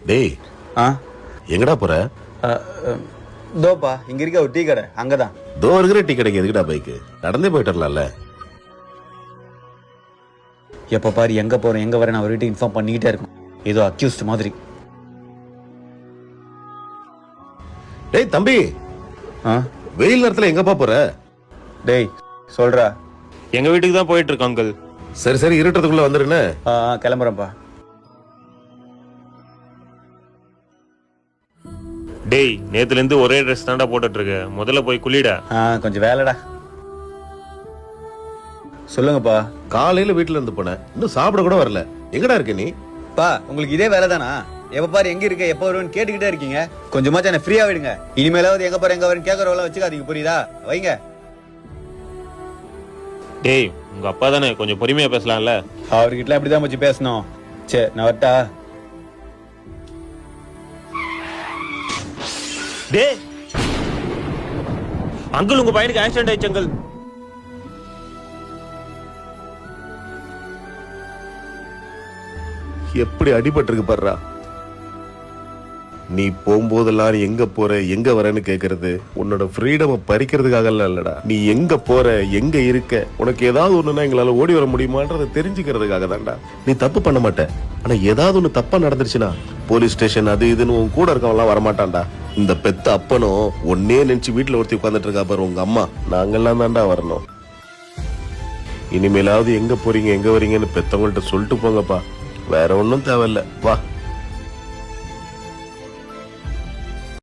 டேய் எங்கடா போற? தோப்பா இங்க இருக்க ஒரு டீ கடை அங்கதான். தோ இருக்கிற டீ கடைக்கு எதுக்குடா பைக்கு? நடந்தே போயிட்டு வரலாம்ல. எப்ப பாரு எங்க போறேன் எங்க வரேன் அவர்கிட்ட இன்ஃபார்ம் பண்ணிக்கிட்டே இருக்கும், ஏதோ அக்யூஸ்ட் மாதிரி. டேய் தம்பி, வெயில் நேரத்துல எங்கப்பா போற? டேய் சொல்றா. எங்க வீட்டுக்கு தான் போயிட்டு இருக்கோம் அங்கிள். சரி சரி, இருட்டுறதுக்குள்ள வந்துருன்னு. கிளம்புறேன்ப்பா. டேய் நேத்துல இருந்து ஒரே ட்ரெஸ் தான்டா போட்டுட்டு இருக்க, முதல்ல போய் குளிடா. கொஞ்சம் வேலைடா. சொல்லுங்கப்பா. காலையில வீட்டுல இருந்து போனேன், இன்னும் சாப்பிட கூட வரல. எங்கடா இருக்க நீ? பா உங்களுக்கு இதே வேலை தானா? எப்ப பாரு எங்க இருக்க எப்ப வருவேன்னு கேட்டுக்கிட்டே இருக்கீங்க. கொஞ்சமாச்சும் என்ன ஃப்ரீயா விடுங்க. இனிமேலாவது எங்க பாரு எங்க வரேன்னு கேட்கறவள வச்சுக்காதீங்க, புரியுதா? வைங்க. டேய் உங்க அப்பா தானே, கொஞ்சம் பொறுமையா பேசலாம்ல. அவர்கிட்ட இப்படிதான் வச்சு பேசணும். சரி நான் வரட்டா. டேய் அங்கிள், உங்க பையனுக்கு ஆக்சிடென்ட் ஆயிடுச்சு அங்கிள். எப்படி அடிபட்டு இருக்கு பாருடா. நீ போகும்போதெல்லாம் நீ எங்க போற எங்க வரேன்னு கேக்குறது உன்னோட ஃப்ரீடம் பறிக்கிறதுக்காக இல்லடா. நீ எங்க போற எங்க இருக்க, உனக்கு ஏதாவது ஒண்ணுன்னா எங்களால ஓடி வர முடியுமான்றதை தெரிஞ்சுக்கிறதுக்காக தான்டா. நீ தப்பு பண்ண மாட்ட, ஆனா ஏதாவது ஒண்ணு தப்பா நடந்துருச்சுன்னா போலீஸ் ஸ்டேஷன் அது இதுன்னு உன் கூட இருக்கவங்களாம் வரமாட்டான்டா. இந்த பெத்த அப்பனும் ஒன்னே நினைச்சு வீட்டுல ஒருத்தி உட்காந்துட்டு இருக்கா பாரு உங்க அம்மா, நாங்கெல்லாம் தான்டா வரணும். இனிமேலாவது எங்க போறீங்க எங்க வரீங்கன்னு பெத்தவங்கள்ட்ட சொல்லிட்டு போங்கப்பா. வேற ஒன்னும் தேவையில்ல, வா.